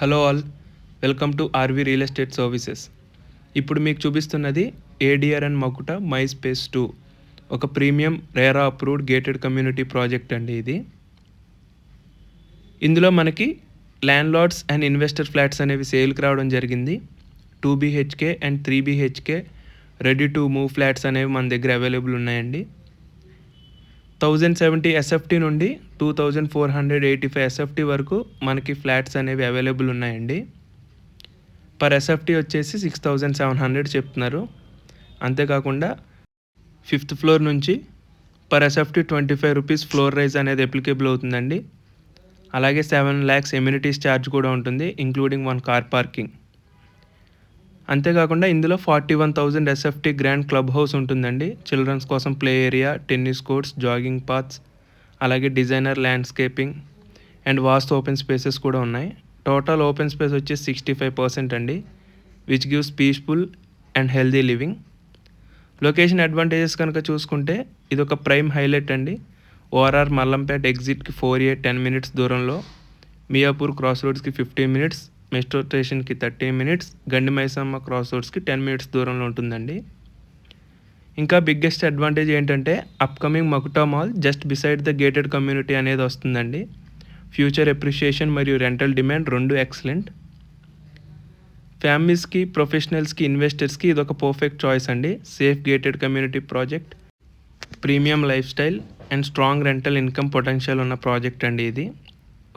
Hello all, welcome to RV real estate services. ఇప్పుడు మీకు చూపిస్తున్నది ADR and Makuta my space 2, ఒక premium RERA approved gated community project అండి ఇది. ఇందులో మనకి landlords and investor flats అనేవి సేల్కి రావడం జరిగింది. 2 BHK and 3 BHK ready to move flats అనేవి మన దగ్గర అవైలబుల్ ఉన్నాయండి. 1070 SFT నుండి 2485 SFT వరకు మనకి ఫ్లాట్స్ అనేవి అవైలబుల్ ఉన్నాయండి. పర్ SFT వచ్చేసి 6700 చెప్తున్నారు. అంతేకాకుండా 5th ఫ్లోర్ నుంచి per SFT 25 rupees floor rise అనేది అప్లికేబుల్ అవుతుందండి. అలాగే 7 lakhs ఎమ్యూనిటీస్ ఛార్జ్ కూడా ఉంటుంది, ఇంక్లూడింగ్ 1 కార్ పార్కింగ్. అంతేకాకుండా ఇందులో 41,000 SFT గ్రాండ్ క్లబ్ హౌస్ ఉంటుందండి. చిల్డ్రన్స్ కోసం play area, tennis courts, jogging paths, అలాగే designer landscaping and vast open spaces కూడా ఉన్నాయి. టోటల్ ఓపెన్ స్పేస్ వచ్చి 65% అండి, which gives peaceful and healthy living. Location advantages కనుక చూసుకుంటే ఇది ఒక ప్రైమ్ హైలైట్ అండి. ఓఆర్ఆర్ మల్లంపేట్ ఎగ్జిట్కి 4A 10 minutes దూరంలో, మియాపూర్ క్రాస్ రోడ్స్కి 15 minutes, మెట్రో స్టేషన్కి 30 minutes, గండి మైసమ్మ క్రాస్ రోడ్స్కి 10 minutes దూరంలో ఉంటుందండి. ఇంకా బిగ్గెస్ట్ అడ్వాంటేజ్ ఏంటంటే upcoming మకుటా mall just beside the gated community అనేది వస్తుందండి. ఫ్యూచర్ ఎప్రిషియేషన్ మరియు రెంటల్ డిమాండ్ రెండు ఎక్సలెంట్. ఫ్యామిలీస్కి, ప్రొఫెషనల్స్కి, ఇన్వెస్టర్స్కి ఇది ఒక పర్ఫెక్ట్ చాయిస్ అండి. Safe gated community project, premium life style and strong rental income potential ఉన్న ప్రాజెక్ట్ అండి ఇది.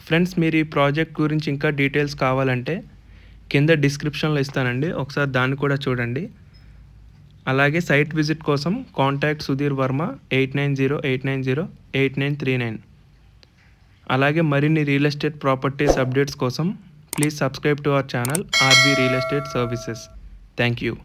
ఫ్రెండ్స్, మీరు ఈ ప్రాజెక్ట్ గురించి ఇంకా డీటెయిల్స్ కావాలంటే కింద డిస్క్రిప్షన్లో ఇస్తానండి, ఒకసారి దాన్ని కూడా చూడండి. అలాగే సైట్ విజిట్ కోసం కాంటాక్ట్ సుధీర్ వర్మ 8908908939. అలాగే మరిన్ని రియల్ ఎస్టేట్ ప్రాపర్టీస్ అప్డేట్స్ కోసం please subscribe to our channel RV real estate services. Thank you.